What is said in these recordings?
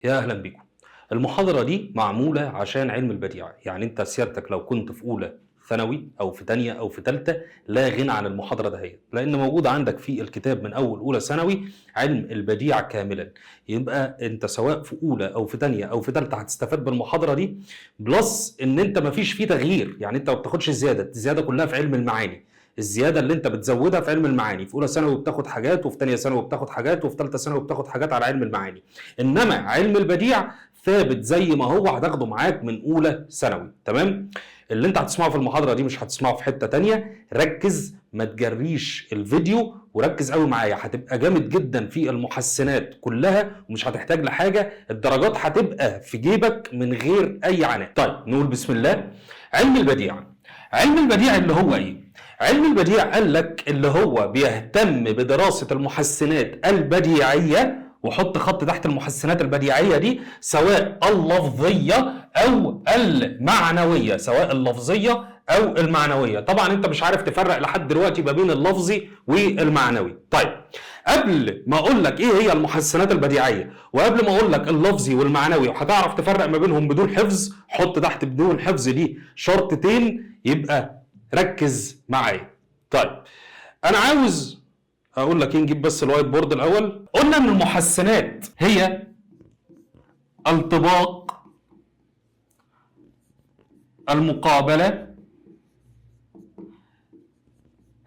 يا أهلا بيكم. المحاضرة دي معمولة عشان علم البديعة، يعني أنت سيادتك لو كنت في أولى ثانوي أو في تانية أو في تالتة لا غنى عن المحاضرة دهيت، لأن موجود عندك في الكتاب من أول أولى ثانوي علم البديعة كاملا. يبقى أنت سواء في أولى أو في تانية أو في تالتة هتستفاد بالمحاضرة دي، بلس إن أنت مفيش فيه تغيير، يعني أنت ما بتاخدش زيادة، الزيادة كلها في علم المعاني. الزياده اللي انت بتزودها في علم المعاني، في اولى ثانوي بتاخد حاجات، وفي ثانيه ثانوي بتاخد حاجات، وفي ثالثه ثانوي بتاخد حاجات على علم المعاني. انما علم البديع ثابت زي ما هو، هتاخده معاك من اولى ثانوي. تمام؟ اللي انت هتسمعه في المحاضره دي مش هتسمعه في حته تانية. ركز، ما تجريش الفيديو وركز قوي معايا، هتبقى جامد جدا في المحسنات كلها ومش هتحتاج لحاجه، الدرجات هتبقى في جيبك من غير اي عناء. طيب نقول بسم الله. علم البديع. علم البديع اللي هو ايه؟ علم البديع قال لك اللي هو بيهتم بدراسة المحسنات البديعية، وحط خط تحت المحسنات البديعية دي، سواء اللفظية أو المعنوية، سواء اللفظية أو المعنوية. طبعا أنت مش عارف تفرق لحد دلوقتي ما بين اللفظي والمعنوي. طيب قبل ما أقول لك إيه هي المحسنات البديعية، وقبل ما أقول لك اللفظي والمعنوي وهتعرف تفرق ما بينهم بدون حفظ، حط تحت بدون حفظ دي شرطتين، يبقى ركز معايا. طيب انا عاوز اقول لك ايه، نجيب بس الوايت بورد الاول. قلنا ان المحسنات هي الطباق، المقابله،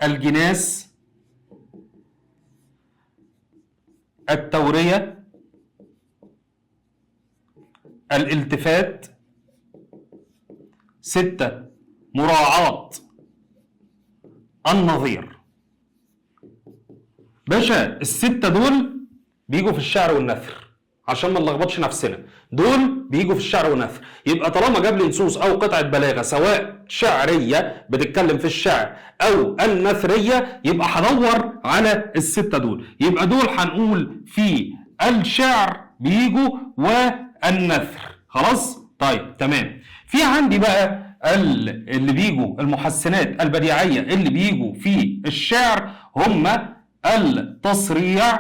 الجناس، التوريه، الالتفات، 6 مراعاة النظير. باشا الستة دول بيجوا في الشعر والنثر، عشان ما نلخبطش نفسنا، دول بيجوا في الشعر والنثر. يبقى طالما جاب لي نصوص او قطعه بلاغه سواء شعريه بتتكلم في الشعر او النثريه، يبقى هدور على الستة دول. يبقى دول هنقول في الشعر بيجوا والنثر. خلاص؟ طيب تمام. في عندي بقى اللي بيجوا المحسنات البديعية اللي بيجوا في الشعر هم التصريع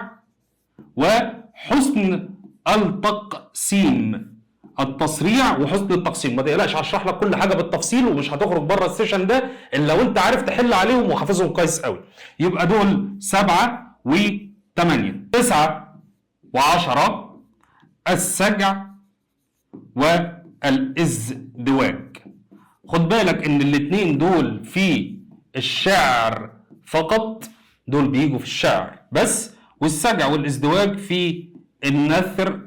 وحسن التقسيم. التصريع وحسن التقسيم، ما تقلقش هشرح لك كل حاجة بالتفصيل ومش هتخرج بره السيشن ده الا لو انت عارف تحل عليهم وحافظهم كويس قوي. يبقى دول 7 و8، 9 و10، السجع والازدواج. خد بالك ان الاتنين دول في الشعر فقط، دول بيجوا في الشعر بس، والسجع والازدواج في النثر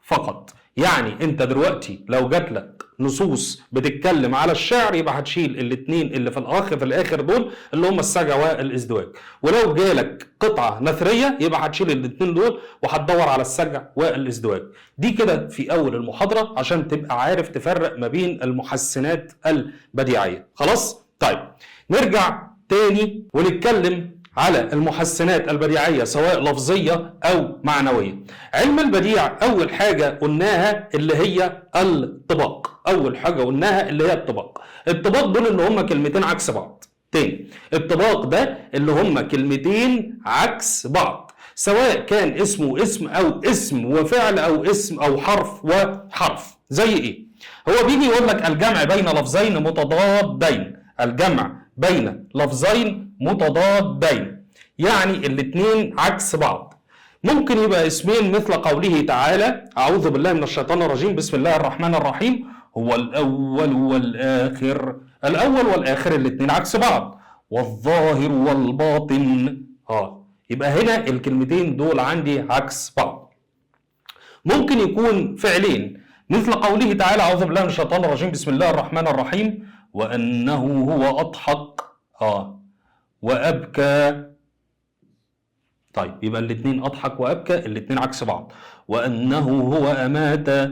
فقط. يعني انت دلوقتي لو جات لك نصوص بتتكلم على الشعر يبقى هتشيل الاتنين اللي في الاخر دول اللي هم السجع والازدواج، ولو جالك قطعه نثريه يبقى هتشيل الاتنين دول وهتدور على السجع والازدواج. دي كده في اول المحاضره عشان تبقى عارف تفرق ما بين المحسنات البديعيه. خلاص؟ طيب نرجع تاني ونتكلم على المحسنات البديعية سواء لفظية أو معنوية. علم البديع أول حاجة قلناها اللي هي الطباق. أول حاجة قلناها اللي هي الطباق. الطباق دول اللي هم كلمتين عكس بعض. تاني، الطباق ده اللي هم كلمتين عكس بعض، سواء كان اسمه اسم أو اسم وفعل أو اسم أو حرف وحرف. زي إيه؟ هو بيجي يقول لك الجمع بين لفظين متضادين. الجمع بين لفظين متضادين يعني الاتنين عكس بعض. ممكن يبقى اسمين مثل قوله تعالى أعوذ بالله من الشيطان الرجيم بسم الله الرحمن الرحيم هو الأول والآخر. الأول والآخر الاتنين عكس بعض، والظاهر والباطن. يبقى هنا الكلمتين دول عندي عكس بعض. ممكن يكون فعلين مثل قوله تعالى أعوذ بالله من الشيطان الرجيم بسم الله الرحمن الرحيم وأنه هو أضحك وأبكى. طيب يبقى الاثنين أضحك وأبكى الاثنين عكس بعض. وأنه هو أمات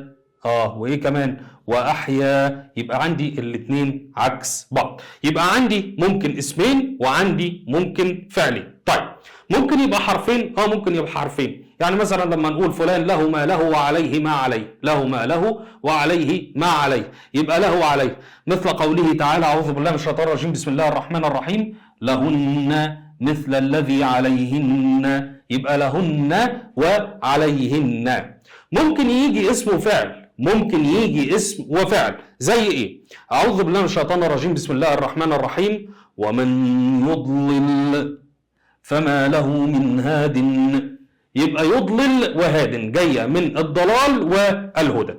وإيه كمان؟ وأحيا. يبقى عندي الاثنين عكس بعض. يبقى عندي ممكن اسمين وعندي ممكن فعلين. طيب ممكن يبقى حرفين؟ ممكن يبقى حرفين. يعني مثلا لما نقول فلان له ما له وعليه ما عليه، له ما له وعليه ما عليه، يبقى له وعليه. مثل قوله تعالى أعوذ بالله من الشيطان الرجيم بسم الله الرحمن الرحيم لهن مثل الذي عليهن. يبقى لهن وعليهن. ممكن يجي اسم وفعل، ممكن يجي اسم وفعل. زي ايه؟ اعوذ بالله من الشيطان الرجيم، بسم الله الرحمن الرحيم. ومن يضلل فما له من هاد. يبقى يضلل وهاد جايه من الضلال والهدى.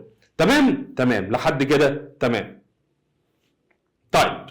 تمام لحد كده تمام. طيب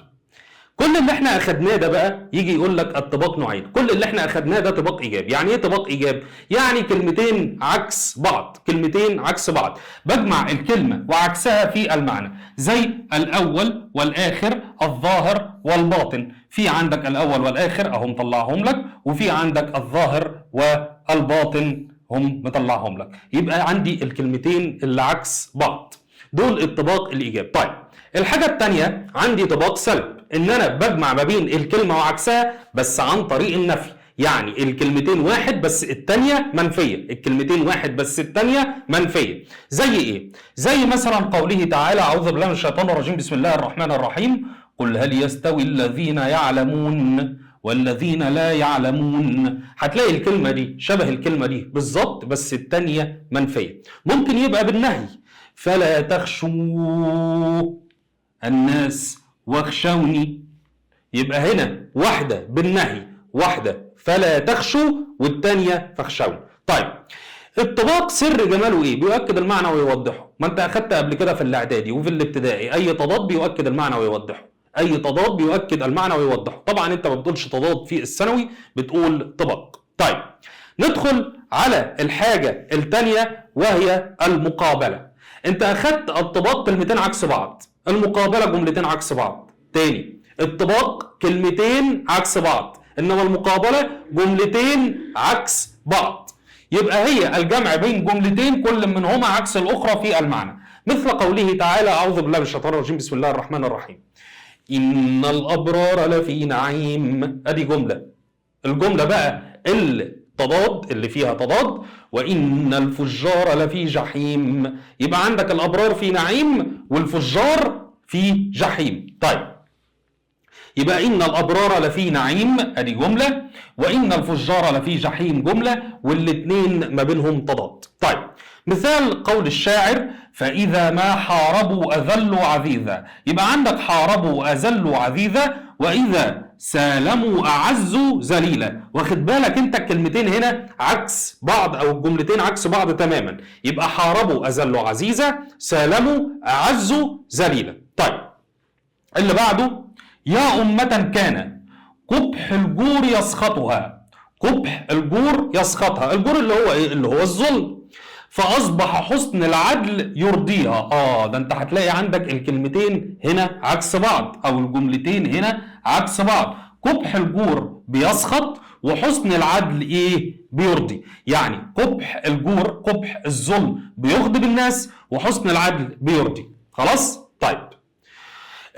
كل اللي احنا اخدناه ده بقى يجي يقول لك الطباق نوعين. كل اللي احنا اخدناه ده طباق ايجاب. يعني ايه طباق ايجاب؟ يعني كلمتين عكس بعض، كلمتين عكس بعض، بجمع الكلمه وعكسها في المعنى. زي الاول والاخر، الظاهر والباطن. في عندك الاول والاخر اهو مطلعهم لك، وفي عندك الظاهر والباطن هم مطلعهم لك. يبقى عندي الكلمتين اللي عكس بعض، دول الطباق الايجاب. طيب الحاجه الثانيه عندي طباق سلب، ان انا بجمع ما بين الكلمه وعكسها بس عن طريق النفي. يعني الكلمتين واحد بس الثانيه منفيه، الكلمتين واحد بس الثانيه منفيه. زي ايه؟ زي مثلا قوله تعالى اعوذ بالله من الشيطان الرجيم، بسم الله الرحمن الرحيم. قل هل يستوي الذين يعلمون والذين لا يعلمون. هتلاقي الكلمه دي شبه الكلمه دي بالظبط بس الثانيه منفيه. ممكن يبقى بالنهي، فلا تخشوا الناس واخشوني. يبقى هنا واحدة بالنهي، واحدة فلا تخشوا، والتانية فاخشوني. طيب الطباق سر جماله ايه؟ بيؤكد المعنى ويوضحه. ما انت اخدت قبل كده في الاعدادي وفي الابتدائي اي تضاد بيؤكد المعنى ويوضحه، اي تضاد بيؤكد المعنى ويوضحه. طبعا انت ما بتقولش تضاد في الثانوي، بتقول طباق. طيب ندخل على الحاجة الثانية وهي المقابلة. انت اخدت الطباق كلمتين عكس بعض، المقابلة جملتين عكس بعض. تاني الطباق كلمتين عكس بعض، انما المقابلة جملتين عكس بعض. يبقى هي الجمع بين جملتين كل منهما عكس الاخرى في المعنى. مثل قوله تعالى اعوذ بالله من الشيطان الرجيم، بسم الله الرحمن الرحيم. ان الابرار لفي نعيم. ادي جملة. الجملة بقى التضاد اللي فيها تضاد، وإن الفجار لفي جحيم. يبقى عندك الأبرار في نعيم والفجار في جحيم. طيب يبقى إن الأبرار لفي نعيم أدي جملة، وإن الفجار لفي جحيم جملة، والاتنين ما بينهم تضاد. طيب مثال قول الشاعر فإذا ما حاربوا أذلوا عذيذا. يبقى عندك حاربوا أذلوا عذيذا، وإذا سالموا أعزوا ذليلا. واخد بالك انت الكلمتين هنا عكس بعض او الجملتين عكس بعض تماما. يبقى حاربوا أذلوا عزيزا، سالموا أعزوا ذليلا. طيب اللي بعده يا أمة كان قبح الجور يسخطها. قبح الجور يسخطها. الجور اللي هو ايه؟ اللي هو الظلم. فأصبح حسن العدل يرضيها. ده انت هتلاقي عندك الكلمتين هنا عكس بعض او الجملتين هنا عكس بعض. قبح الجور بيسخط وحسن العدل ايه؟ بيرضي. يعني قبح الجور، قبح الظلم بيغضب الناس، وحسن العدل بيرضي. خلاص؟ طيب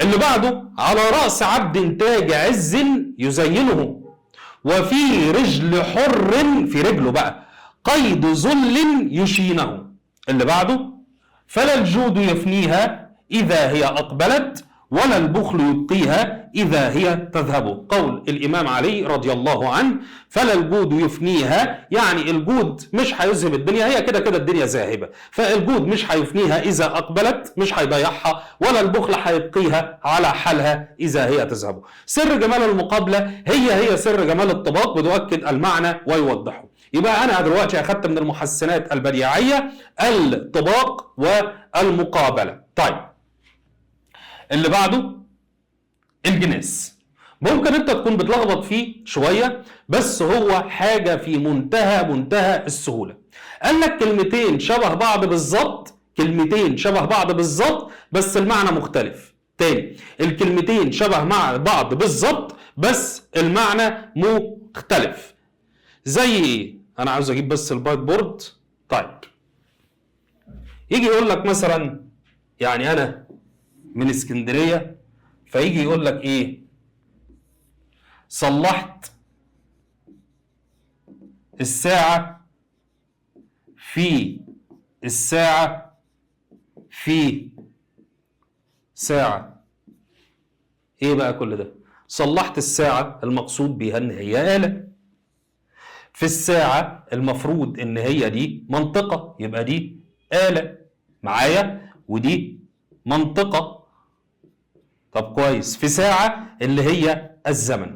اللي بعده على رأس عبد تاج عز يزينه، وفي رجل حر، في رجله بقى قيد ذل يشينه. اللي بعده فلا الجود يفنيها إذا هي أقبلت، ولا البخل يبقيها إذا هي تذهب. قول الإمام علي رضي الله عنه فلا الجود يفنيها، يعني الجود مش هيذهب الدنيا، هي كده كده الدنيا ذاهبة، فالجود مش هيفنيها إذا أقبلت، مش هيضيعها، ولا البخل هيبقيها على حالها إذا هي تذهب. سر جمال المقابلة هي سر جمال الطباق، بتؤكد المعنى ويوضحه. يبقى أنا دلوقتي أخذت من المحسنات البديعية الطباق والمقابلة. طيب اللي بعده الجناس. ممكن انت تكون بتلخبط فيه شوية، بس هو حاجة في منتهى السهولة. قال لك كلمتين شبه بعض بالظبط، كلمتين شبه بعض بالظبط بس المعنى مختلف. تاني الكلمتين شبه مع بعض بالظبط بس المعنى مختلف. زي ايه؟ انا عاوز اجيب بس البايت بورد. طيب يجي يقول لك مثلا، يعني انا من اسكندرية، فيجي يقول لك ايه؟ صلحت الساعة في الساعة في ساعة. ايه بقى كل ده؟ صلحت الساعة المقصود بها ان هي آلة. في الساعة المفروض ان هي دي منطقة، يبقى دي آلة معايا، ودي منطقة. طب كويس، في ساعة اللي هي الزمن.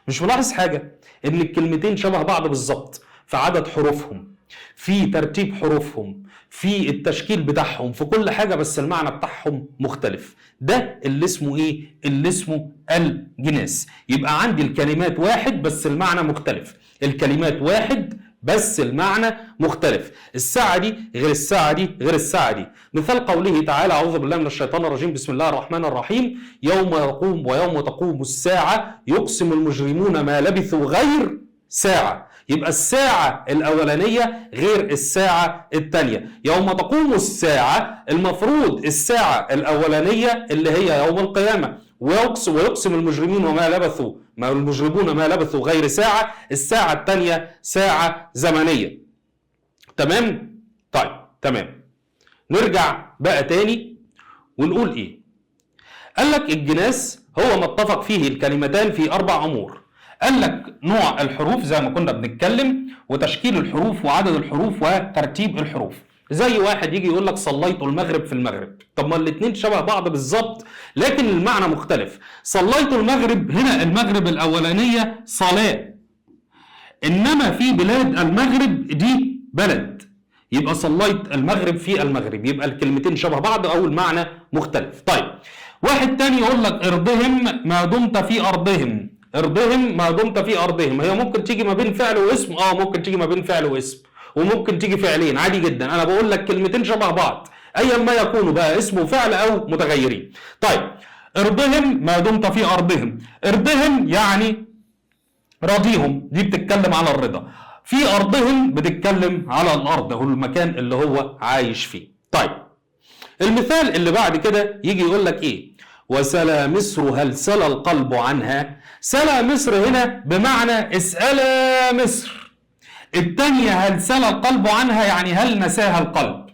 مش ملاحظ حاجة؟ إن الكلمتين شبه بعض بالظبط في عدد حروفهم، في ترتيب حروفهم، في التشكيل بتاعهم، في كل حاجة، بس المعنى بتاعهم مختلف. ده اللي اسمه ايه؟ اللي اسمه الجناس. يبقى عندي الكلمات واحد بس المعنى مختلف، الكلمات واحد بس المعنى مختلف. الساعة دي غير الساعة دي غير الساعة دي. مثال قوله تعالى: أعوذ بالله من الشيطان الرجيم، بسم الله الرحمن الرحيم: يوم يقوم ويوم تقوم الساعة يقسم المجرمون ما لبثوا غير ساعة. يبقى الساعة الأولانية غير الساعة الثانية. يوم تقوم الساعة المفروض الساعة الأولانية اللي هي يوم القيامة، ويقسم المجرمين المجرمون ما لبثوا غير ساعة. الساعة الثانية ساعة زمنية. تمام؟ طيب تمام. نرجع بقى تاني ونقول ايه؟ قال لك الجناس هو ما اتفق فيه الكلمتان في 4 أمور. قال لك نوع الحروف زي ما كنا بنتكلم، وتشكيل الحروف، وعدد الحروف، وترتيب الحروف. زي واحد يجي يقول لك صليت المغرب في المغرب. طب ما الاثنين شبه بعض بالظبط لكن المعنى مختلف. صليت المغرب، هنا المغرب الأولانية صلاة، إنما في بلاد المغرب دي بلد، يبقى صليت المغرب في المغرب. يبقى الكلمتين شبه بعض أو المعنى مختلف. طيب واحد تاني يقول لك ارضهم ما دمت في أرضهم. ارضهم ما دمت في أرضهم، هي ممكن تيجي ما بين فعل واسم، ممكن تيجي ما بين فعل واسم، وممكن تيجي فعلين عادي جدا. أنا بقول لك كلمتين شبه بعض أيا ما يكونوا بقى اسم وفعل أو متغيرين. طيب ارضهم ما دمت في أرضهم، ارضهم يعني راضيهم، دي بتتكلم على الرضا. في أرضهم بتتكلم على الأرض، هو المكان اللي هو عايش فيه. طيب المثال اللي بعد كده يجي يقول لك ايه؟ وسلا مصر هل سلا القلب عنها. سلا مصر هنا بمعنى اسألا مصر. الثانية هل سلا القلب عنها يعني هل نساها القلب.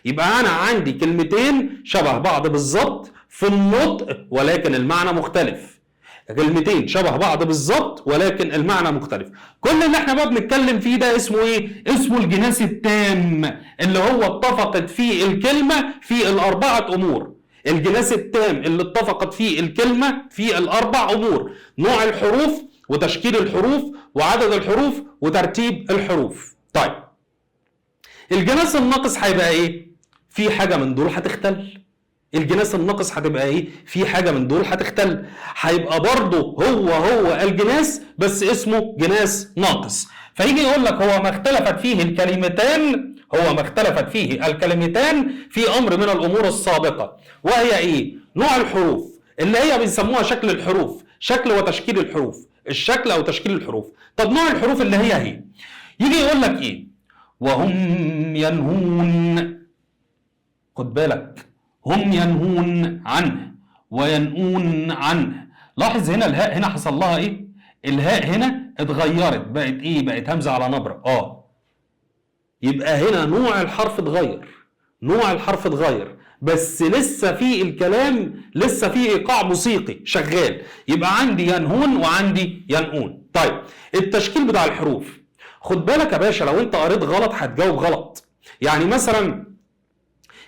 يبقى أنا عندي كلمتين شبه بعض بالظبط في النطق ولكن المعنى مختلف. كلمتين شبه بعض بالظبط ولكن المعنى مختلف. كل اللي احنا بقى بنتكلم فيه ده اسمه ايه؟ اسمه الجناس التام، اللي هو اتفقت فيه الكلمة في ال4 أمور. الجناس التام اللي اتفقت فيه الكلمة في ال4 أمور: نوع الحروف، وتشكيل الحروف، وعدد الحروف، وترتيب الحروف. طيب الجناس الناقص هيبقى ايه؟ في حاجة من دول هتختل. الجناس الناقص هتبقى ايه؟ في حاجة من دول هتختل. هيبقى برضه هو الجناس بس اسمه جناس ناقص. فيجي يقول لك هو ما اختلفت فيه الكلمتان، في أمر من الأمور السابقة، وهي ايه؟ نوع الحروف اللي هي بيسموها شكل الحروف، شكل وتشكيل الحروف، الشكل أو تشكيل الحروف. طب نوع الحروف اللي هي يجي يقول لك ايه؟ وهم ينهون. خد بالك، هم ينهون عنه وينؤون عنه. لاحظ هنا الهاء هنا حصل لها ايه؟ الهاء هنا اتغيرت، بقت ايه؟ بقت همزه على نبره. يبقى هنا نوع الحرف اتغير، بس لسه في الكلام، لسه في ايقاع موسيقي شغال. يبقى عندي ينهون وعندي ينؤون. طيب التشكيل بتاع الحروف، خد بالك يا باشا، لو انت قريت غلط هتجاوب غلط. يعني مثلا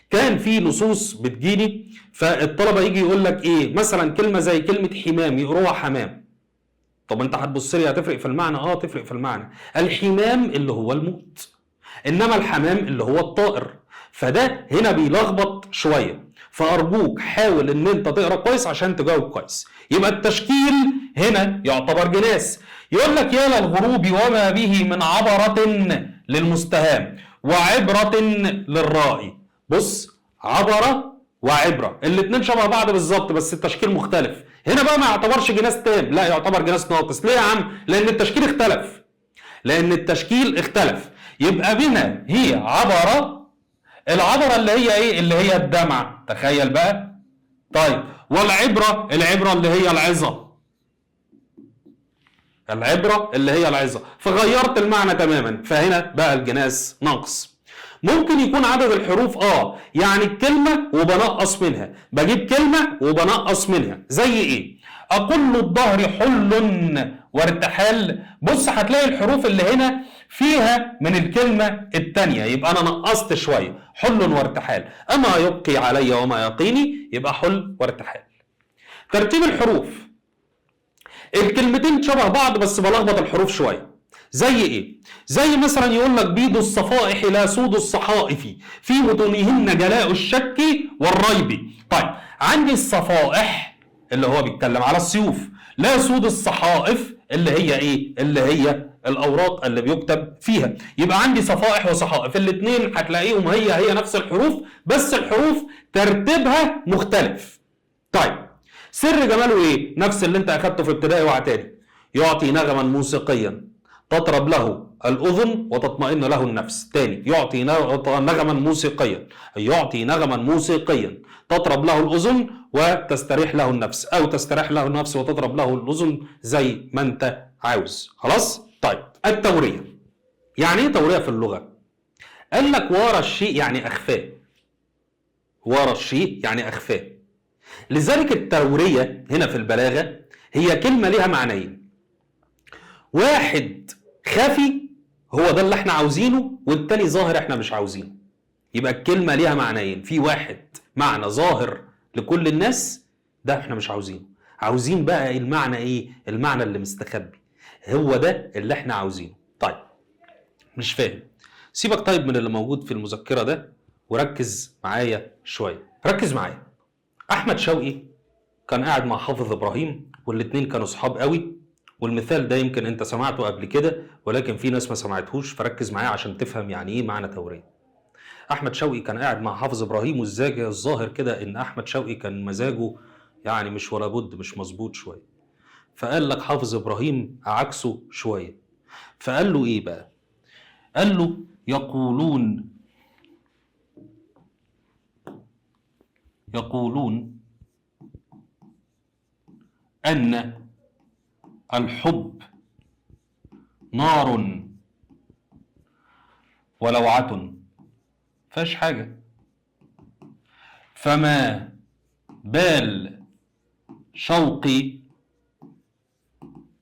كان في نصوص بتجيني فالطلبه يجي يقول لك ايه؟ مثلا كلمه زي كلمه حمام يقروها حمام. طب انت هتبص لي هتفرق في المعنى؟ تفرق في المعنى. الحمام اللي هو الموت، انما الحمام اللي هو الطائر. فده هنا بيلخبط شويه، فارجوك حاول ان انت تقرا كويس عشان تجاوب كويس. يبقى التشكيل هنا يعتبر جناس. يقول لك يا للغروب وما به من عبره للمستهام وعبره للرائي. بص، عبره وعبره الاثنين شبه بعض بالظبط بس التشكيل مختلف. هنا بقى ما يعتبرش جناس تام، لا يعتبر جناس ناقص. ليه يا عم؟ لان التشكيل اختلف. يبقى بنا هي عبره، العبره اللي هي ايه؟ اللي هي الدمع. تخيل بقى. طيب والعبره، العبره اللي هي العظه، فغيرت المعنى تماما. فهنا بقى الجناس ناقص. ممكن يكون عدد الحروف يعني الكلمة وبنقص منها، بجيب كلمة وبنقص منها. زي ايه؟ أقل الظهر حل وارتحال. بص هتلاقي الحروف اللي هنا فيها من الكلمة التانية، يبقى أنا نقصت شوية، حل وارتحال. أما يبقي علي وما يقيني يبقى حل وارتحال. ترتيب الحروف، الكلمتين شبه بعض بس بلخبط الحروف شوية. زي ايه؟ زي مثلا يقول لك بيض الصفائح لا سود الصحائف، في متونهن جلاء الشك والريب. طيب عندي الصفائح اللي هو بيتكلم على السيوف، لا سود الصحائف اللي هي ايه؟ اللي هي الاوراق اللي بيكتب فيها. يبقى عندي صفائح وصحائف، الاثنين هتلاقيهم هي نفس الحروف، بس الحروف ترتيبها مختلف. طيب سر جماله ايه؟ نفس اللي انت اخدته في ابتدائي واعدادي، يعطي نغما موسيقيا تطرب له الاذن وتطمئن له النفس. تاني، يعطي نغما موسيقيا، يعطي نغما موسيقيا تطرب له الاذن وتستريح له النفس، او تستريح له النفس وتطرب له الاذن، زي ما انت عاوز. خلاص؟ طيب التوريه، يعني ايه توريه في اللغه؟ قال لك ورا الشيء يعني اخفاه، ورا الشيء يعني اخفاه. لذلك التوريه هنا في البلاغه هي كلمه لها معنيين، واحد خفي هو ده اللي احنا عاوزينه، والتاني ظاهر احنا مش عاوزينه. يبقى الكلمه ليها معنيين، في واحد معنى ظاهر لكل الناس، ده احنا مش عاوزينه. عاوزين بقى المعنى ايه؟ المعنى اللي مستخبي، هو ده اللي احنا عاوزينه. طيب مش فاهم، سيبك طيب من اللي موجود في المذكره ده وركز معايا شويه. ركز معايا. احمد شوقي كان قاعد مع حافظ ابراهيم، والاتنين كانوا صحاب قوي، والمثال ده يمكن انت سمعته قبل كده ولكن في ناس ما سمعتهوش، فركز معايا عشان تفهم يعني ايه معنى توريه. احمد شوقي كان قاعد مع حافظ ابراهيم، والظاهر كده ان احمد شوقي كان مزاجه يعني مش ولا بد، مش مظبوط شويه. فقال لك حافظ ابراهيم عكسه شويه، فقال له ايه بقى؟ قال له يقولون ان الحب نار ولوعة، فاش حاجة، فما بال شوقي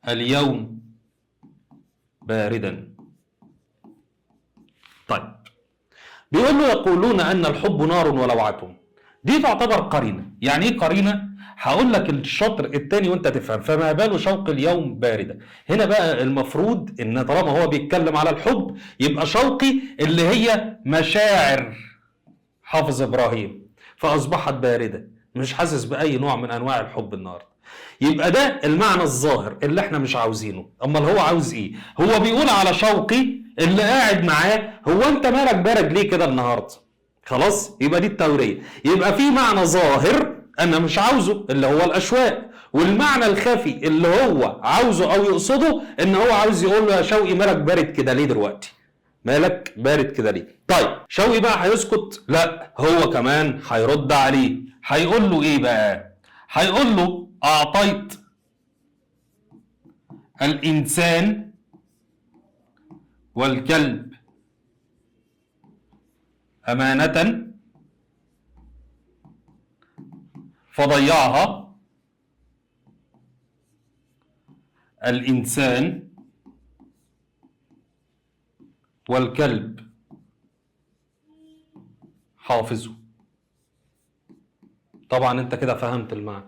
اليوم باردا. طيب بيقول له يقولون ان الحب نار ولوعة، دي تعتبر قرينة. يعني ايه قرينة؟ هقول لك الشطر الثاني وانت تفهم. فما بال شوق اليوم بارده، هنا بقى المفروض ان طالما هو بيتكلم على الحب يبقى شوقي اللي هي مشاعر حافظ ابراهيم فاصبحت بارده، مش حاسس باي نوع من انواع الحب النهارده. يبقى ده المعنى الظاهر اللي احنا مش عاوزينه. امال هو عاوز ايه؟ هو بيقول على شوقي اللي قاعد معاه، هو انت مالك بارد ليه كده النهارده؟ خلاص؟ يبقى دي التوريه. يبقى في معنى ظاهر انا مش عاوزه اللي هو الاشواق، والمعنى الخفي اللي هو عاوزه او يقصده ان هو عاوز يقول له يا شوقي مالك بارد كده ليه دلوقتي؟ مالك بارد كده ليه؟ طيب شوقي بقى هيسكت؟ لا، هو كمان هيرد عليه. هيقول له ايه بقى؟ هيقول له اعطيت الانسان والكلب امانة فضيعها، الإنسان والكلب حافظه. طبعا انت كده فهمت المعنى.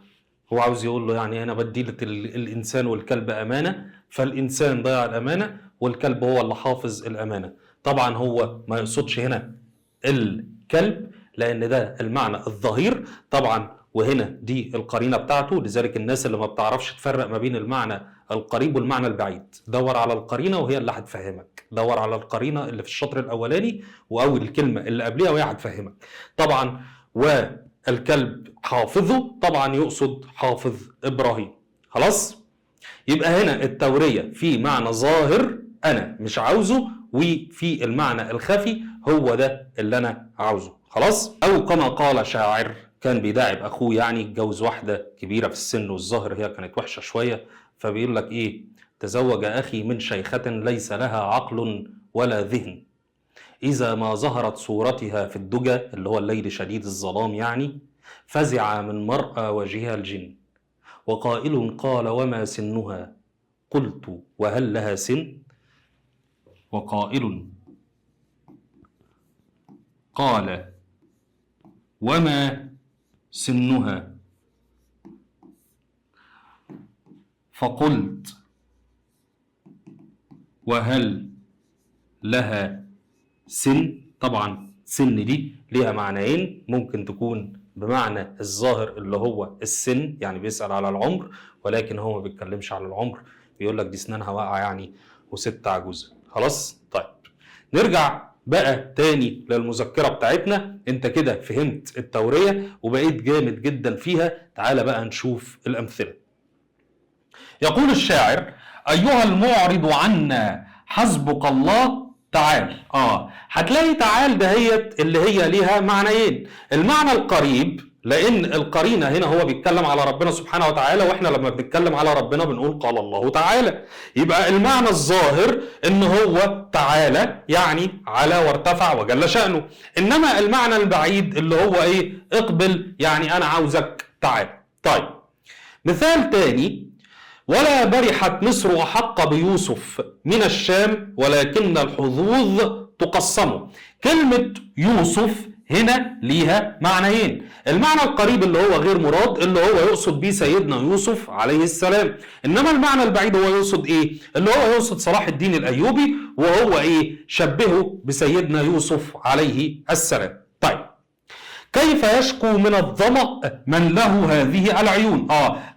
هو عاوز يقول له يعني انا بديلة الإنسان والكلب أمانة، فالإنسان ضيع الأمانة والكلب هو اللي حافظ الأمانة. طبعا هو ما يقصدش هنا الكلب لأن ده المعنى الظهير طبعا، وهنا دي القرينة بتاعته. لذلك الناس اللي ما بتعرفش تفرق ما بين المعنى القريب والمعنى البعيد، دور على القرينة وهي اللي هتفهمك. دور على القرينة اللي في الشطر الأولاني أو الكلمة اللي قبلها وهي هتفهمك. طبعا والكلب حافظه طبعا يقصد حافظ إبراهيم. خلاص؟ يبقى هنا التورية في معنى ظاهر أنا مش عاوزه، وفي المعنى الخفي هو ده اللي أنا عاوزه. خلاص؟ أو كما قال شاعر كان بيداعب أخوه، يعني اتجوز واحدة كبيرة في السن والظاهر هي كانت وحشة شوية، فبيقول لك إيه؟ تزوج أخي من شيخة ليس لها عقل ولا ذهن، إذا ما ظهرت صورتها في الدجى اللي هو الليل شديد الظلام يعني، فزع من مرأى وجهها الجن، وقائل قال وما سنها، قلت وهل لها سن؟ وقائل قال وما سنها فقلت وهل لها سن. طبعا سن دي ليها معنيين، ممكن تكون بمعنى الظاهر اللي هو السن، يعني بيسأل على العمر، ولكن هو ما بيتكلمش على العمر، بيقول لك دي سنانها واقعه يعني وست عجوزه. خلاص طيب نرجع بقى تاني للمذكره بتاعتنا. انت كده فهمت التوريه وبقيت جامد جدا فيها. تعال بقى نشوف الامثله. يقول الشاعر ايها المعرض عنا حسبك الله تعال. هتلاقي تعال دهيت اللي هي ليها معنيين. المعنى القريب، لان القرينه هنا هو بيتكلم على ربنا سبحانه وتعالى، واحنا لما بنتكلم على ربنا بنقول قال الله تعالى. يبقى المعنى الظاهر ان هو تعالى يعني على وارتفع وجل شأنه. انما المعنى البعيد اللي هو ايه؟ اقبل، يعني انا عاوزك تعال. طيب مثال تاني، ولا برحت مصر أحق بيوسف من الشام ولكن الحظوظ تقسمه. كلمة يوسف هنا ليها معنيين. المعنى القريب اللي هو غير مراد، اللي هو يقصد بيه سيدنا يوسف عليه السلام. انما المعنى البعيد هو يقصد ايه؟ اللي هو يقصد صلاح الدين الايوبي، وهو ايه؟ شبهه بسيدنا يوسف عليه السلام. طيب كيف يشكو من الظمأ من له هذه العيون؟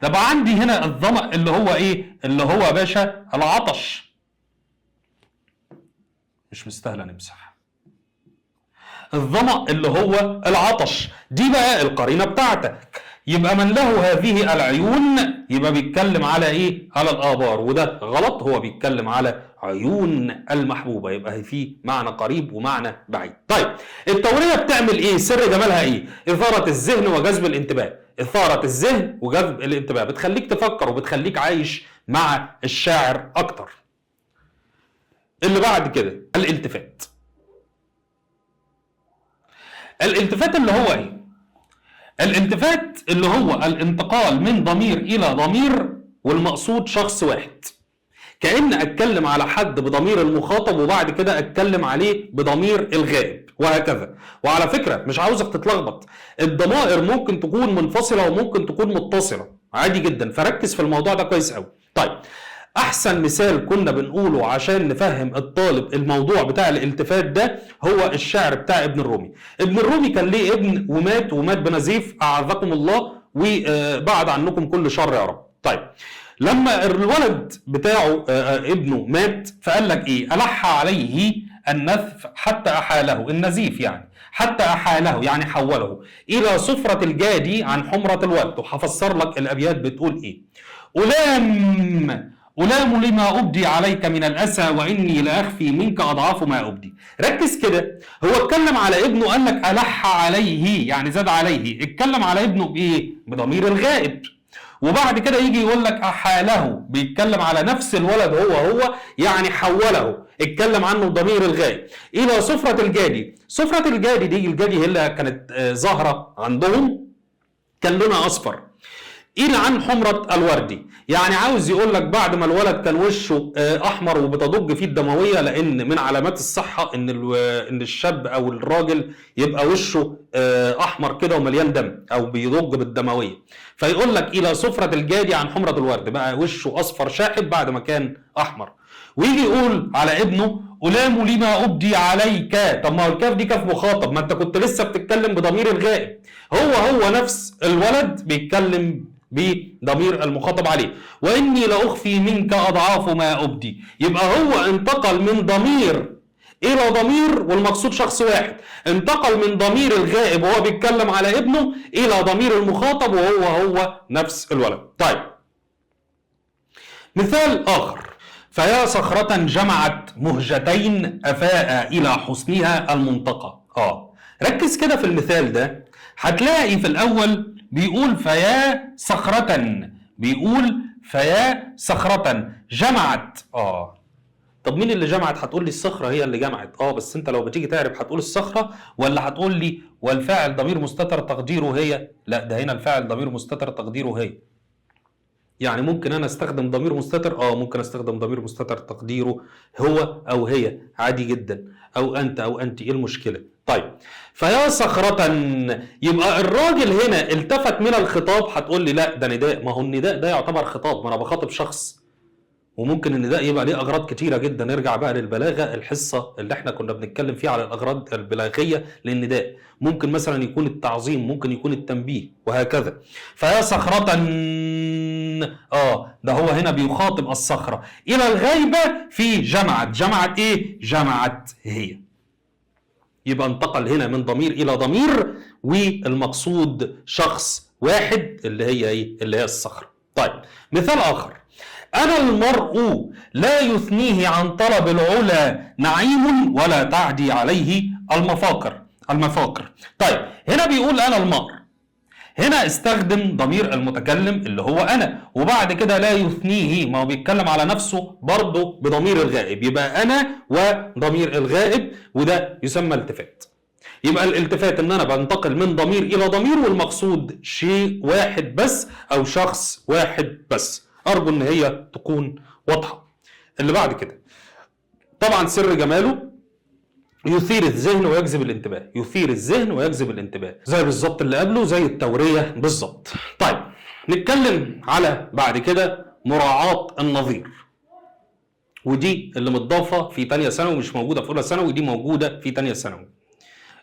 ده بقى عندي هنا الظمأ اللي هو ايه؟ اللي هو باشا العطش. مش مستاهله نمسح. الظمأ اللي هو العطش، دي بقى القرينه بتاعتك. يبقى من له هذه العيون يبقى بيتكلم على ايه؟ على الآبار، وده غلط، هو بيتكلم على عيون المحبوبة. يبقى في معنى قريب ومعنى بعيد. طيب التورية بتعمل ايه؟ سر جمالها ايه؟ إثارة الذهن وجذب الانتباه. إثارة الذهن وجذب الانتباه، بتخليك تفكر وبتخليك عايش مع الشاعر أكتر. اللي بعد كده الالتفات. الالتفات اللي هو ايه؟ الالتفات اللي هو الانتقال من ضمير إلى ضمير والمقصود شخص واحد. كأن أتكلم على حد بضمير المخاطب وبعد كده أتكلم عليه بضمير الغائب وهكذا. وعلى فكرة مش عاوزك تتلخبط، الضمائر ممكن تكون منفصلة وممكن تكون متصلة عادي جدا، فركز في الموضوع ده كويس قوي. طيب احسن مثال كنا بنقوله عشان نفهم الطالب الموضوع بتاع الالتفات ده هو الشعر بتاع ابن الرومي. ابن الرومي كان ليه ابن ومات بنزيف اعاذكم الله وبعد عنكم كل شر يا رب. طيب لما الولد بتاعه ابنه مات فقال لك ايه؟ ألح عليه النثف حتى أحاله، النزيف يعني حتى أحاله يعني حوله إلى صفرة الجادي عن حمرة الورد. وهفسر لك الأبيات بتقول ايه. ألام لما أبدي عليك من الأسى وإني لأخفي منك أضعاف ما أبدي. ركز كده، هو اتكلم على ابنه قال لك ألح عليه يعني زاد عليه. اتكلم على ابنه بإيه؟ بضمير الغائب. وبعد كده يجي يقول لك أحاله، بيتكلم على نفس الولد هو يعني حوله، اتكلم عنه بضمير الغائب إلى صفرة الجادي. صفرة الجادي دي، الجادي هي اللي كانت ظاهرة عندهم، كان لونها أصفر. إلى عن حمرة الوردي، يعني عاوز يقول لك بعد ما الولد كان وشه أحمر وبتضج فيه الدموية، لأن من علامات الصحة إن الشاب أو الراجل يبقى وشه أحمر كده ومليان دم أو بيضج بالدموية، فيقول لك إلى صفرة الجادي عن حمرة الورد، بقى وشه أصفر شاحب بعد ما كان أحمر. ويجي يقول على ابنه ألام لما أبدي عليك. طب ما هو الكاف دي كاف مخاطب، ما أنت كنت لسه بتتكلم بضمير الغائب. هو نفس الولد بيتكلم بضمير المخاطب عليه. وإني لأخفي منك أضعاف ما أبدي. يبقى هو انتقل من ضمير إلى ضمير والمقصود شخص واحد، انتقل من ضمير الغائب وهو بيتكلم على ابنه إلى ضمير المخاطب وهو نفس الولد. طيب مثال آخر، فيا صخرة جمعت مهجتين أفاء إلى حسنها المنتقى. ركز كده في المثال ده، هتلاقي في الأول بيقول فيا صخرة، بيقول فيا صخرة جمعت. طب مين اللي جمعت؟ هتقول لي الصخرة هي اللي جمعت. بس انت لو بتيجي تعرف هتقول الصخرة ولا هتقول لي والفاعل ضمير مستتر تقديره هي؟ لا، ده هنا الفاعل ضمير مستتر تقديره هي. يعني ممكن انا استخدم ضمير مستتر، ممكن استخدم ضمير مستتر تقديره هو او هي عادي جدا، او انت او انت، ايه المشكله؟ طيب، فيا صخرة، يبقى الراجل هنا التفت من الخطاب. هتقول لي لا ده نداء، ما هو النداء ده يعتبر خطاب، ما انا بخاطب شخص، وممكن النداء يبقى ليه اغراض كتيره جدا. نرجع بقى للبلاغه، الحصه اللي احنا كنا بنتكلم فيها على الاغراض البلاغيه للنداء. ممكن مثلا يكون التعظيم، ممكن يكون التنبيه، وهكذا. فيا صخرة، ده هو هنا بيخاطب الصخره الى الغيبه في جمعت. جمعت ايه؟ جمعت هي. يبقى انتقل هنا من ضمير الى ضمير، والمقصود شخص واحد اللي هي ايه؟ اللي هي الصخره. طيب، مثال اخر: أنا المرء لا يثنيه عن طلب العلا نعيم، ولا تعدي عليه المفاقر. طيب، هنا بيقول أنا المرء، هنا استخدم ضمير المتكلم اللي هو أنا، وبعد كده لا يثنيه، ما هو بيتكلم على نفسه برضه بضمير الغائب، يبقى أنا وضمير الغائب، وده يسمى التفات. يبقى الالتفات ان انا بنتقل من ضمير الى ضمير، والمقصود شيء واحد بس او شخص واحد بس. ارجو ان هي تكون واضحه. اللي بعد كده طبعا سر جماله يثير الذهن ويجذب الانتباه. يثير الذهن ويجذب الانتباه، زي بالظبط اللي قبله، زي التوريه بالظبط. طيب، نتكلم على بعد كده مراعاة النظير، ودي اللي متضافه في ثانيه ثانوي، مش موجوده في اولى ثانوي، دي موجوده في ثانيه ثانوي.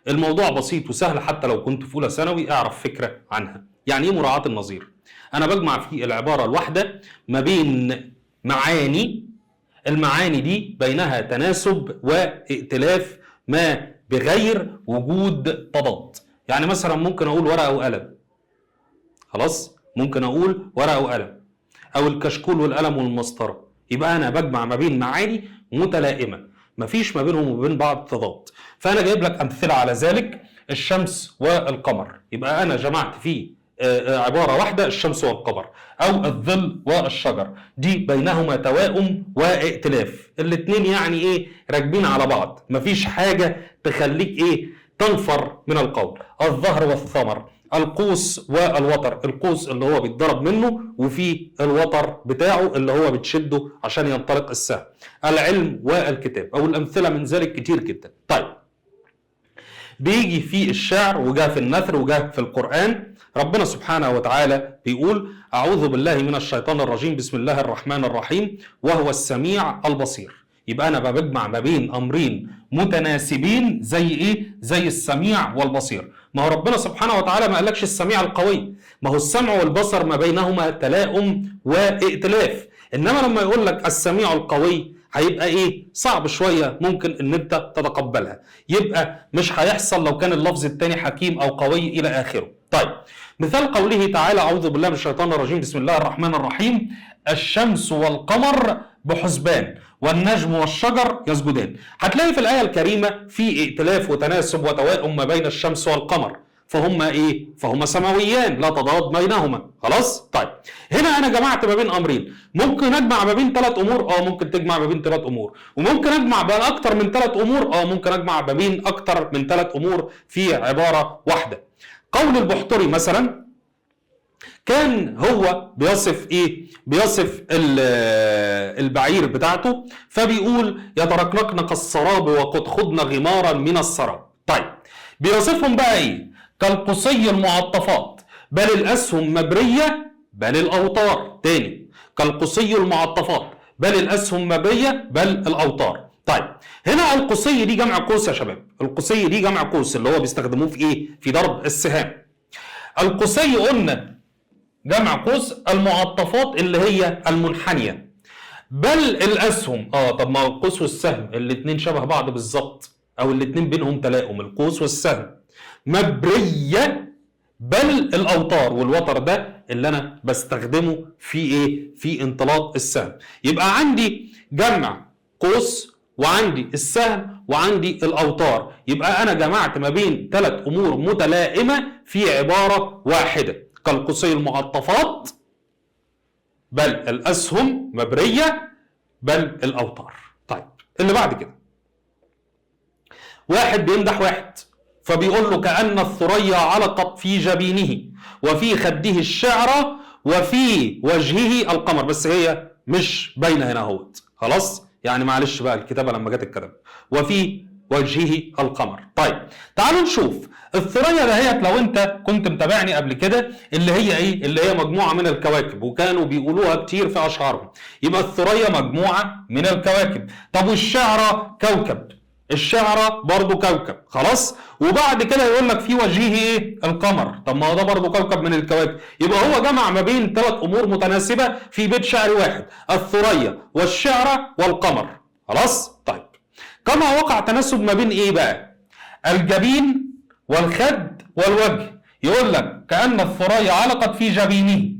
الموضوع بسيط وسهل، حتى لو كنت في اولى ثانوي اعرف فكره عنها. يعني ايه مراعاة النظير؟ انا بجمع في العباره الواحده ما بين معاني، المعاني دي بينها تناسب وائتلاف ما بغير وجود تضاد. يعني مثلا ممكن اقول ورقه وقلم، خلاص، ممكن اقول ورقه وقلم، او الكشكول والقلم والمسطره. يبقى انا بجمع ما بين معاني متلائمه، مفيش ما بينهم وبين بعض تضاد. فانا جايب لك امثله على ذلك: الشمس والقمر. يبقى انا جمعت فيه عباره واحده، الشمس والقمر. او الظل والشجر، دي بينهما توائم وائتلاف، الاثنين يعني ايه؟ راكبين على بعض، مفيش حاجه تخليك ايه؟ تنفر من القول. الظهر والثمر، القوس والوتر، القوس اللي هو بيتضرب منه، وفي الوتر بتاعه اللي هو بتشده عشان ينطلق السهم. العلم والكتاب، او الامثله من ذلك كتير جدا. طيب، بيجي في الشعر، وجاء في النثر، وجاء في القرآن. ربنا سبحانه وتعالى بيقول: أعوذ بالله من الشيطان الرجيم، بسم الله الرحمن الرحيم، وهو السميع البصير. يبقى أنا بجمع ما بين أمرين متناسبين، زي إيه؟ زي السميع والبصير. ما هو ربنا سبحانه وتعالى ما قالكش السميع القوي، ما هو السمع والبصر ما بينهما تلاؤم وائتلاف. إنما لما يقول لك السميع القوي، هيبقى ايه؟ صعب شويه ممكن ان انت تتقبلها، يبقى مش هيحصل لو كان اللفظ الثاني حكيم او قوي الى اخره. طيب، مثال قوله تعالى: اعوذ بالله من الشيطان الرجيم، بسم الله الرحمن الرحيم، الشمس والقمر بحسبان والنجم والشجر يسجدان. هتلاقي في الايه الكريمه في ائتلاف وتناسب وتوائم ما بين الشمس والقمر، فهم ايه؟ فهم سماويان لا تضاد بينهما. خلاص؟ طيب، هنا انا جمعت ما بين امرين. ممكن اجمع ما بين ثلاث امور، ممكن تجمع ما بين ثلاث امور. وممكن اجمع بين اكتر من ثلاث امور، ممكن اجمع ما بين اكتر من ثلاث امور في عباره واحده. قول البحتري مثلا، كان هو بيصف ايه؟ بيصف البعير بتاعته، فبيقول: يتركنقن كالسراب وقد خضن غمارا من السراب. طيب، بيوصفهم بقى ايه؟ كالقصي المعطفات، بل الاسهم مبريه بل الاوتار. تاني: كالقصي المعطفات، بل الاسهم مبريه بل الاوتار. طيب، هنا القصي دي جمع قوس يا شباب، القصي دي جمع قوس اللي هو بيستخدموه في ايه؟ في ضرب السهام. القصي قلنا جمع قوس، المعطفات اللي هي المنحنيه، بل الاسهم. طب ما القوس والسهم الاثنين شبه بعض بالظبط، او الاثنين بينهم تلاؤم، القوس والسهم. مبريه بل الاوتار، والوتر ده اللي انا بستخدمه في ايه؟ في انطلاق السهم. يبقى عندي جمع قوس، وعندي السهم، وعندي الاوتار. يبقى انا جمعت ما بين ثلاث امور متلائمه في عباره واحده: كالقصي المعطفات، بل الاسهم مبريه بل الاوتار. طيب، اللي بعد كده واحد بيمدح واحد، فبيقول له: كأن الثريا علقت في جبينه وفي خده الشعر وفي وجهه القمر، بس هي مش باينه هنا اهوت، خلاص يعني معلش بقى الكتابه لما جت الكلام وفي وجهه القمر. طيب تعالوا نشوف الثريا دهيت، لو انت كنت متابعني قبل كده، اللي هي ايه؟ اللي هي مجموعه من الكواكب، وكانوا بيقولوها كتير في اشعارهم. يبقى الثريا مجموعه من الكواكب. طب والشعره كوكب، الشعره برضو كوكب، خلاص. وبعد كده يقول لك في وجهه ايه؟ القمر. طب ما هو ده برضو كوكب من الكواكب. يبقى هو جمع ما بين 3 امور متناسبه في بيت شعر واحد: الثريا والشعره والقمر، خلاص. طيب كما وقع تناسب ما بين ايه بقى؟ الجبين والخد والوجه. يقول لك كأن الثريا علقت في جبينه،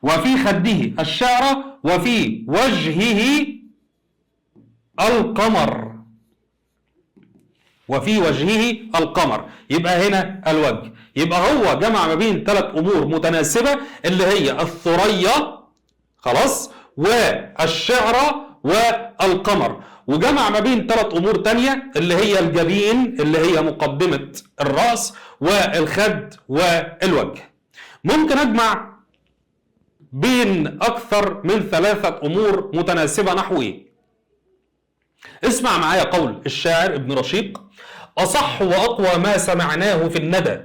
وفي خده الشعرة، وفي وجهه القمر، وفي وجهه القمر. يبقى هنا الوجه. يبقى هو جمع ما بين 3 امور متناسبة، اللي هي الثريا، خلاص، والشعرة والقمر، وجمع ما بين 3 امور تانية، اللي هي الجبين اللي هي مقدمة الرأس، والخد والوجه. ممكن اجمع بين اكثر من 3 امور متناسبة نحو ايه؟ اسمع معايا قول الشاعر ابن رشيق: اصح واقوى ما سمعناه في الندى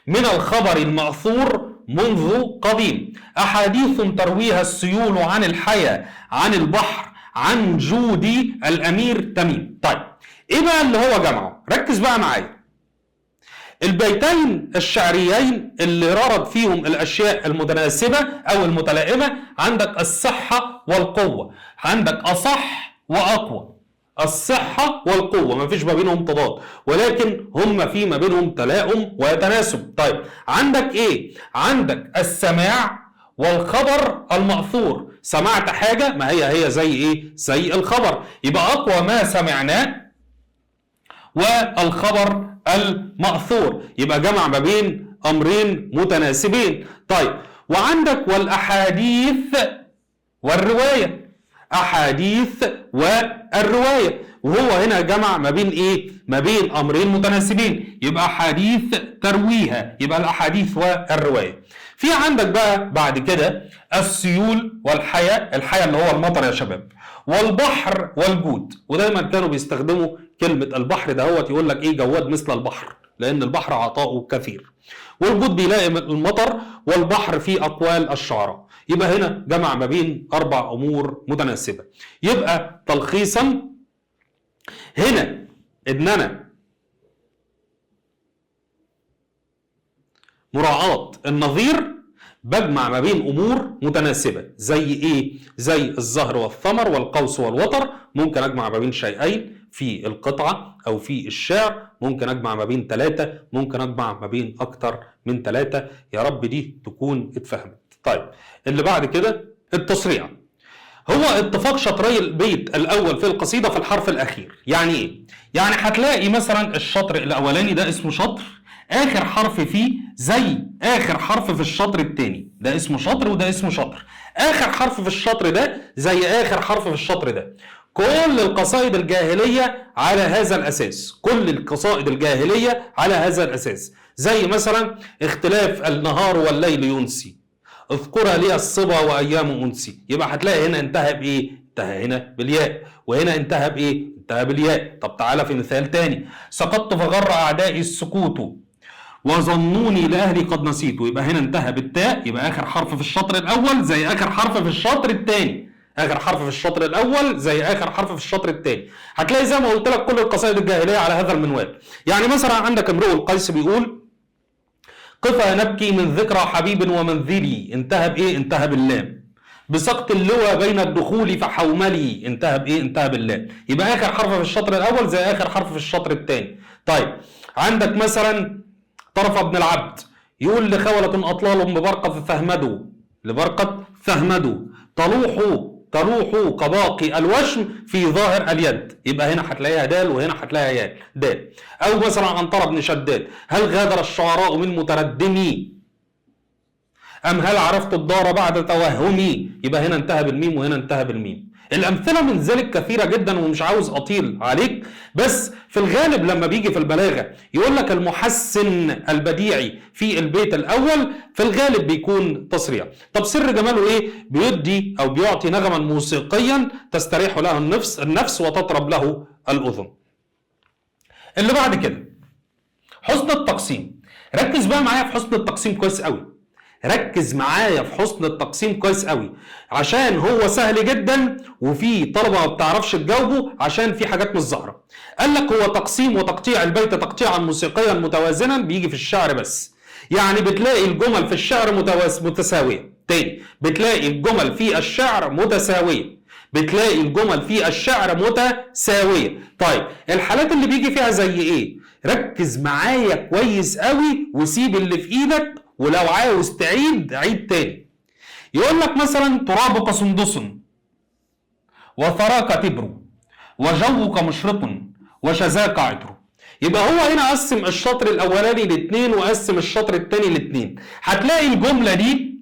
من الخبر المأثور منذ قديم، احاديث ترويها السيول عن الحياة، عن البحر، عن جود الامير تميم. طيب ايه بقى اللي هو جمعه؟ ركز بقى معايا. البيتين الشعريين اللي ررد فيهم الاشياء المتناسبة او المتلائمة، عندك الصحة والقوة، عندك اصح واقوى، الصحة والقوة ما فيش ما بينهم تضاد، ولكن هم في ما بينهم تلاؤم وتناسب. طيب عندك ايه؟ عندك السماع والخبر المأثور. سمعت حاجة، ما هي زي ايه؟ زي الخبر. يبقى اقوى ما سمعناه والخبر المأثور، يبقى جمع ما بين امرين متناسبين. طيب وعندك والاحاديث والرواية، احاديث والرواية، وهو هنا جمع ما بين ايه؟ ما بين امرين متناسبين. يبقى احاديث ترويها، يبقى الاحاديث والرواية. في عندك بقى بعد كده السيول والحياة، الحياة اللي هو المطر يا شباب، والبحر والجود. ودايما كانوا بيستخدموا كلمة البحر دهوت، يقول لك ايه؟ جواد مثل البحر، لان البحر عطاؤه كثير. والجود بيلاقي المطر، والبحر في اقوال الشعراء. يبقى هنا جمع ما بين 4 امور متناسبة. يبقى تلخيصا هنا ان انا مراعاة النظير بجمع ما بين امور متناسبة. زي ايه؟ زي الزهر والثمر والقوس والوتر. ممكن اجمع ما بين شيئين في القطعة او في الشعر، ممكن اجمع ما بين 3، ممكن اجمع ما بين اكتر من 3. يا رب دي تكون اتفهمت. طيب اللي بعد كده التصريع. هو اتفاق شطري البيت الاول في القصيدة في الحرف الاخير. يعني ايه؟ يعني هتلاقي مثلا الشطر الاولاني ده اسمه شطر، اخر حرف فيه زي اخر حرف في الشطر الثاني، ده اسمه شطر وده اسمه شطر. اخر حرف في الشطر ده زي اخر حرف في الشطر ده. كل القصائد الجاهلية على هذا الاساس، كل القصائد الجاهلية على هذا الاساس. زي مثلا اختلاف النهار والليل ينسي، اذكرها لي الصبا وايام انسي. يبقى هتلاقي هنا انتهى بايه؟ انتهى هنا بالياء، وهنا انتهى بايه؟ انتهى بالياء. طب تعالى في مثال تاني: سقطت فغر اعدائي السكوت وظنوني لاهلي قد نسيت. يبقى هنا انتهى بالتاء، يبقى اخر حرف في الشطر الاول زي اخر حرف في الشطر الثاني، اخر حرف في الشطر الاول زي اخر حرف في الشطر الثاني. هتلاقي زي ما قلت لك كل القصائد الجاهليه على هذا المنوال. يعني مثلا عندك امرؤ القيس بيقول: قفا نبكي من ذكرى حبيب ومنذري، انتهى بايه؟ انتهى باللام. بسقط اللوى بين الدخول فحوملي، انتهى بايه؟ انتهى باللام. يبقى اخر حرف في الشطر الاول زي اخر حرف في الشطر الثاني. طيب عندك مثلا طرف ابن العبد يقول: لخولة اطلال ببرقة فهمدوا، لبرقة فهمدوا تلوح كباقي الوشم في ظاهر اليد. يبقى هنا هتلاقيها دال وهنا هتلاقيها دال. او مثلا عنتر بن شداد: هل غادر الشعراء من متردمي ام هل عرفت الدار بعد توهمي. يبقى هنا انتهى بالميم وهنا انتهى بالميم. الأمثلة من ذلك كثيرة جدا ومش عاوز أطيل عليك، بس في الغالب لما بيجي في البلاغة يقول لك المحسن البديعي في البيت الأول في الغالب بيكون تصريع. طب سر جماله إيه؟ بيدي أو بيعطي نغما موسيقيا تستريح له النفس وتطرب له الأذن. اللي بعد كده حسن التقسيم. ركز بقى معايا في حسن التقسيم كويس قوي، ركز معايا في حسن التقسيم كويس قوي، عشان هو سهل جدا وفي طلبه ما بتعرفش تجاوبه عشان في حاجات مش ظاهره. قال لك هو تقسيم وتقطيع البيت تقطيعا موسيقيا متوازنا بيجي في الشعر بس. يعني بتلاقي الجمل في الشعر متساويه. تاني، بتلاقي الجمل في الشعر متساويه، بتلاقي الجمل في الشعر متساويه. طيب الحالات اللي بيجي فيها زي ايه؟ ركز معايا كويس قوي وسيب اللي في ايدك، ولو عاوز تعيد عيد تاني. يقول لك مثلا ترابك سندس وثراك تبر وجوك مشرق وشذاك عطر. يبقى هو هنا قسم الشطر الاولاني ل2 وقسم الشطر الثاني ل2. هتلاقي الجمله دي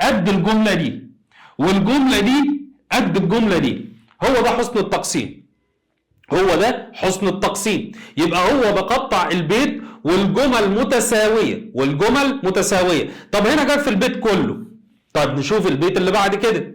قد الجمله دي والجمله دي قد الجمله دي. هو ده حسن التقسيم، هو ده حسن التقسيم. يبقى هو بقطع البيت والجمل متساويه والجمل متساويه. طب هنا جاب في البيت كله. طب نشوف البيت اللي بعد كده.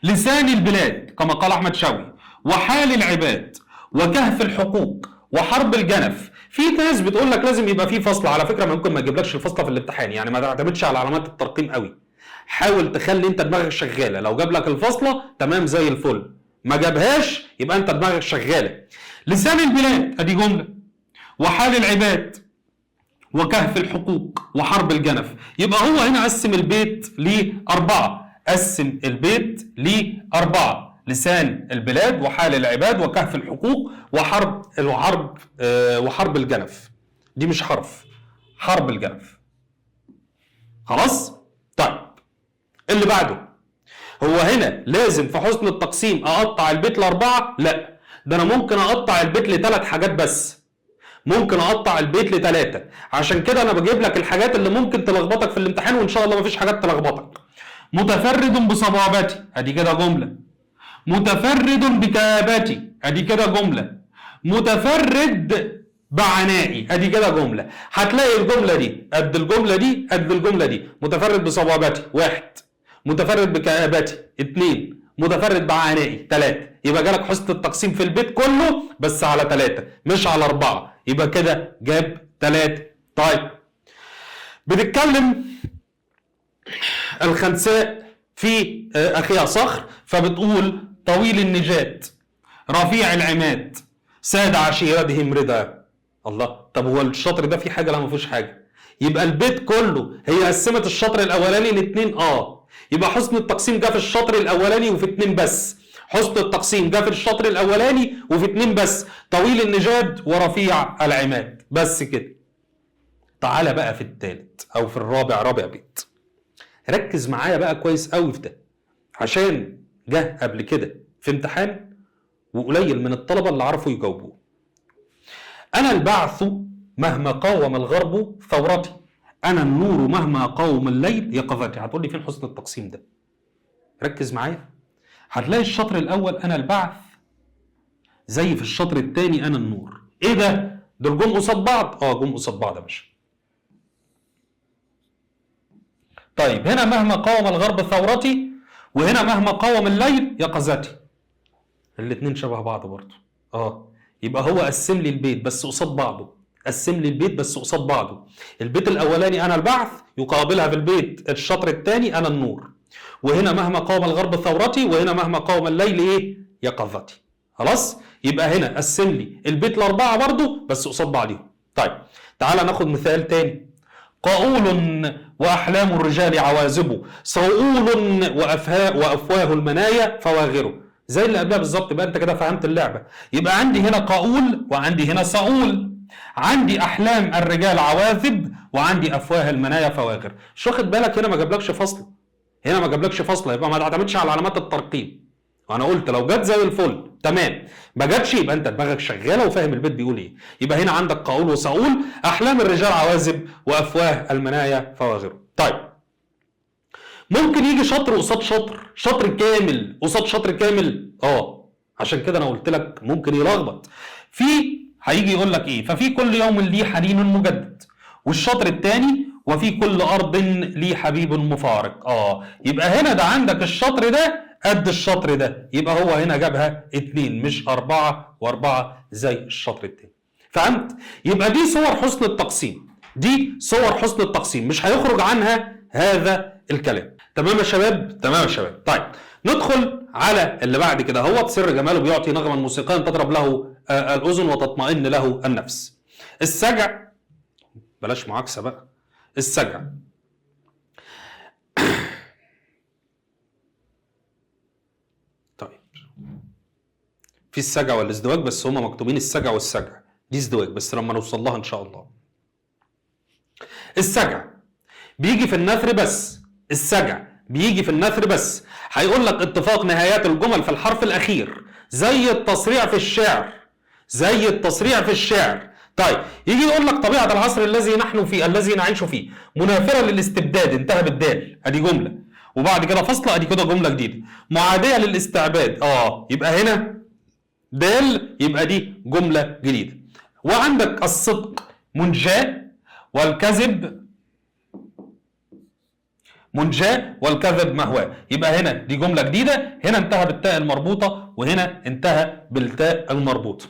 لسان البلاد كما قال احمد شوقي، وحال العباد، وكهف الحقوق، وحرب الجنف. في ناس بتقول لك لازم يبقى في فصل. على فكره ممكن ما تجيبلكش الفصل في الامتحان، يعني ما تعتمدش على علامات الترقيم قوي، حاول تخلي انت دماغك شغاله. لو جاب لك الفصله تمام زي الفل، ما جابهاش يبقى انت دماغك شغاله. لسان البلاد ادي جمله، وحال العباد، وكهف الحقوق، وحرب الجنف. يبقى هو هنا قسم البيت ل4، قسم البيت ل4: لسان البلاد، وحال العباد، وكهف الحقوق، وحرب الجنف. دي مش حرف، حرب الجنف. خلاص؟ طيب اللي بعده، هو هنا لازم في حسن التقسيم اقطع البيت ل4؟ لا، ده انا ممكن اقطع البيت ل3 حاجات بس، ممكن اقطع البيت ل3. عشان كده انا بجيب لك الحاجات اللي ممكن تلخبطك في الامتحان، وان شاء الله مفيش حاجات تلخبطك. متفرد بصبابتي ادي كده جمله، متفرد بكآبتي ادي كده جمله، متفرد بعنائي ادي كده جمله. هتلاقي الجمله دي قد الجمله دي قد الجمله دي. متفرد بصبابتي 1، متفرد بكآبتي 2، متفرد بعنائي 3. يبقى جالك حسن التقسيم في البيت كله بس على 3 مش على 4، يبقى كده جاب 3. طيب بتتكلم الخنساء في اخيها صخر، فبتقول طويل النجات، رفيع العماد، ساد عشيرتهم رضا. الله، طب هو الشطر ده فيه حاجه؟ لا ما فيهوش حاجه. يبقى البيت كله هي قسمت الشطر الاولاني ل2. يبقى حسن التقسيم جه في الشطر الاولاني وفي 2 بس. حسن التقسيم جه في الشطر الاولاني وفي 2 بس، طويل النجاد ورفيع العماد، بس كده. تعالى بقى في الثالث او في الرابع، رابع بيت. ركز معايا بقى كويس قوي في ده، عشان جه قبل كده في امتحان وقليل من الطلبه اللي عرفوا يجاوبوه. انا البعث مهما قاوم الغرب ثورتي، انا النور مهما قاوم الليل يقظتي. هتقول لي فين حسن التقسيم ده؟ ركز معايا، هتلاقي الشطر الاول انا البعث زي في الشطر الثاني انا النور. ايه ده؟ دول جم قصاد بعض؟ جم قصاد بعض يا باشا. طيب هنا مهما قاوم الغرب ثورتي، وهنا مهما قاوم الليل يقظتي. الاتنين شبه بعض برضه. يبقى هو قسم لي البيت بس قصاد بعضه، قسم لي البيت بس قصاد بعضه. البيت الاولاني انا البعث، يقابلها في البيت الشطر الثاني انا النور، وهنا مهما قاوم الغرب ثورتي، وهنا مهما قاوم الليل ايه؟ يقظتي. خلاص؟ يبقى هنا قسم لي البيت ل4 برضه بس قصاد بعضهم. طيب تعالى ناخد مثال تاني. قاؤول واحلام الرجال عوازب، صؤول وافواه المنايا فواغره. زي اللي قبلها بالظبط. بقى انت كده فهمت اللعبه. يبقى عندي هنا قاؤول وعندي هنا صؤول، عندي احلام الرجال عواذب وعندي افواه المنايا فواغر. مش واخد بالك هنا ما جابلكش فصل، هنا ما جابلكش فصل، يبقى ما تعتمدش على علامات الترقيم. وانا قلت لو جت زي الفل تمام، ما جاتش يبقى انت دماغك شغاله وفاهم البيت بيقول ايه. يبقى هنا عندك قاؤول وصؤول، احلام الرجال عواذب وافواه المنايا فواغر. طيب ممكن يجي شطر قصاد شطر، شطر كامل قصاد شطر كامل. عشان كده انا قلت لك ممكن يلخبط. هيجي يقول لك ايه؟ ففي كل يوم لي حنين مجدد. والشطر الثاني وفي كل ارض لي حبيب مفارق. يبقى هنا ده عندك الشطر ده قد الشطر ده، يبقى هو هنا جابها 2 مش 4 و4 زي الشطر الثاني. فهمت؟ يبقى دي صور حسن التقسيم، دي صور حسن التقسيم مش هيخرج عنها هذا الكلام. تمام يا شباب؟ تمام يا شباب. طيب ندخل على اللي بعد كده. هو سر جماله بيعطي نغما موسيقيا تطرب له الأذن وتطمئن له النفس. السجع، بلاش معاكسة بقى، السجع طيب في السجع والازدواج، بس هما مكتوبين السجع والسجع، دي ازدواج بس لما نوصل لها ان شاء الله. السجع بيجي في النثر بس، السجع بيجي في النثر بس. هيقول لك اتفاق نهايات الجمل في الحرف الاخير زي التصريع في الشعر، زي التصريع في الشعر. طيب يجي يقول لك طبيعة العصر الذي نحن فيه الذي نعيش فيه منافرة للاستبداد، انتهى بالدال، ادي جملة، وبعد كده فصلة، ادي كده جملة جديدة. معادية للاستعباد، يبقى هنا دال، يبقى دي جملة جديدة. وعندك الصدق منجاه والكذب منجاه والكذب مهواه، يبقى هنا دي جملة جديدة. هنا انتهى بالتاء المربوطة، وهنا انتهى بالتاء المربوطة،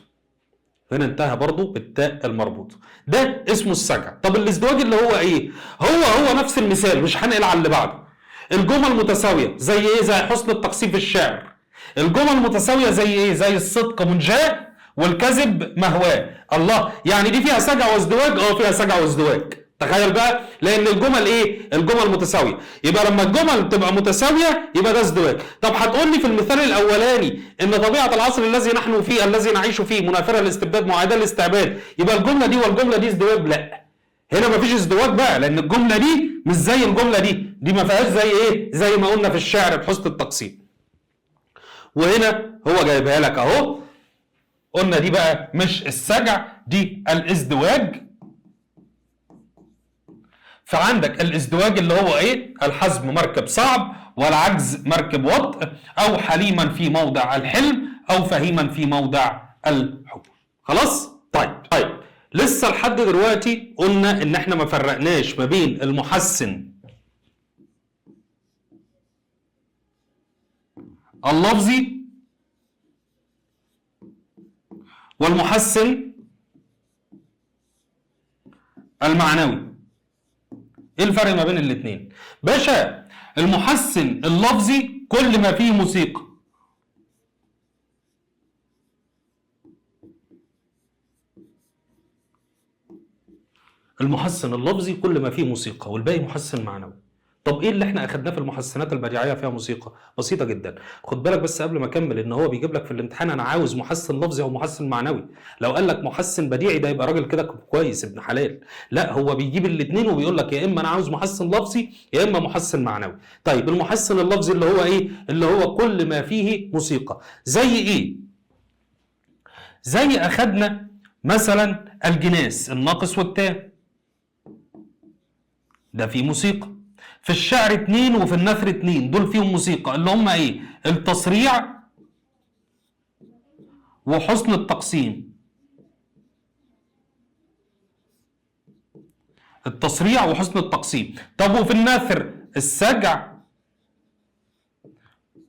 هنا انتهى برضو بالتاء المربوطة. ده اسمه السجع. طب الازدواج اللي هو ايه؟ هو نفس المثال، مش هنقل على اللي بعده. الجمل متساوية زي ايه؟ زي حسن التقسيم في الشعر. الجمل متساوية زي ايه؟ زي الصدق منجاه والكذب مهواه. الله، يعني دي فيها سجع وازدواج؟ فيها سجع وازدواج. تخيل بقى، لان الجمل ايه؟ الجمل متساويه. يبقى لما الجمل تبقى متساويه يبقى ده ازدواج. طب هتقول لي في المثال الاولاني ان طبيعه العصر الذي نحن فيه الذي نعيش فيه منافره للاستبداد معاداه للاستعباد، يبقى الجمله دي والجمله دي ازدواج؟ لا، هنا مفيش ازدواج بقى، لان الجمله دي مش زي الجمله دي ما فيهاش زي ايه؟ زي ما قلنا في الشعر بحسن التقسيم. وهنا هو جايبها لك اهو، قلنا دي بقى مش السجع، دي الازدواج. فعندك الازدواج اللي هو ايه؟ الحزم مركب صعب، والعجز مركب وطء، او حليما في موضع الحلم، او فهيما في موضع الحب. خلاص؟ طيب لسه لحد دلوقتي قلنا ان احنا ما فرقناش ما بين المحسن اللفظي والمحسن المعنوي. ايه الفرق ما بين الاثنين؟ باشا، المحسن اللفظي كل ما فيه موسيقى، المحسن اللفظي كل ما فيه موسيقى والباقي محسن معنوي. طب ايه اللي احنا اخدناه في المحسنات البديعيه فيها موسيقى؟ بسيطه جدا. خد بالك بس قبل ما اكمل ان هو بيجيب لك في الامتحان انا عاوز محسن لفظي او محسن معنوي. لو قال لك محسن بديعي ده يبقى راجل كده كويس ابن حلال. لا، هو بيجيب الاثنين وبيقول لك يا اما انا عاوز محسن لفظي يا اما محسن معنوي. طيب المحسن اللفظي اللي هو ايه؟ اللي هو كل ما فيه موسيقى. زي ايه؟ زي اخدنا مثلا الجناس الناقص والتام، ده فيه موسيقى. في الشعر 2 وفي النثر 2 دول فيهم موسيقى، اللي هم ايه؟ التصريع وحسن التقسيم. التصريع وحسن التقسيم. طب وفي النثر السجع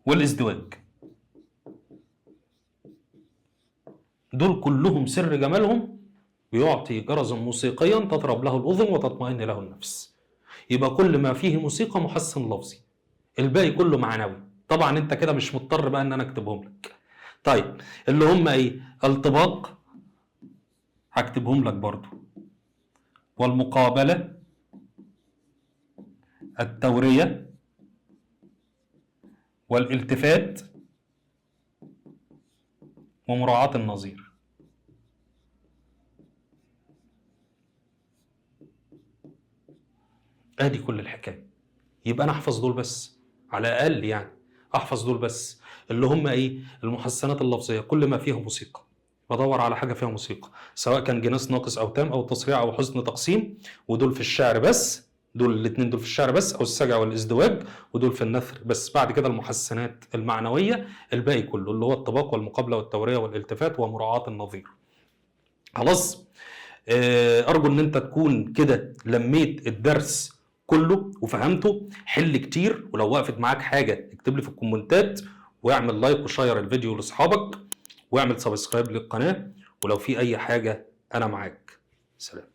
والازدواج. دول كلهم سر جمالهم بيعطي جرزا موسيقيا تطرب له الأذن وتطمئن له النفس. يبقى كل ما فيه موسيقى محسن لفظي، الباقي كله معنوي. طبعا انت كده مش مضطر بقى ان انا اكتبهم لك. طيب اللي هم ايه؟ الطباق هكتبهم لك برضو، والمقابلة، التورية، والالتفات، ومراعاة النظير. ادي كل الحكايه. يبقى انا احفظ دول بس على الاقل، يعني احفظ دول بس اللي هم ايه؟ المحسنات اللفظيه كل ما فيها موسيقى، بدور على حاجه فيها موسيقى، سواء كان جناس ناقص او تام او تصريع او حسن تقسيم، ودول في الشعر بس دول الاثنين دول في الشعر بس، او السجع والازدواج، ودول في النثر بس. بعد كده المحسنات المعنويه، الباقي كله اللي هو الطباق والمقابله والتوريه والالتفات ومراعاه النظير. خلاص. ارجو ان انت تكون كده لميت الدرس كله وفهمته. حل كتير، ولو وقفت معاك حاجه اكتب لي في الكومنتات، واعمل لايك وشير الفيديو لاصحابك، واعمل سبسكرايب للقناه، ولو في اي حاجه انا معاك. سلام.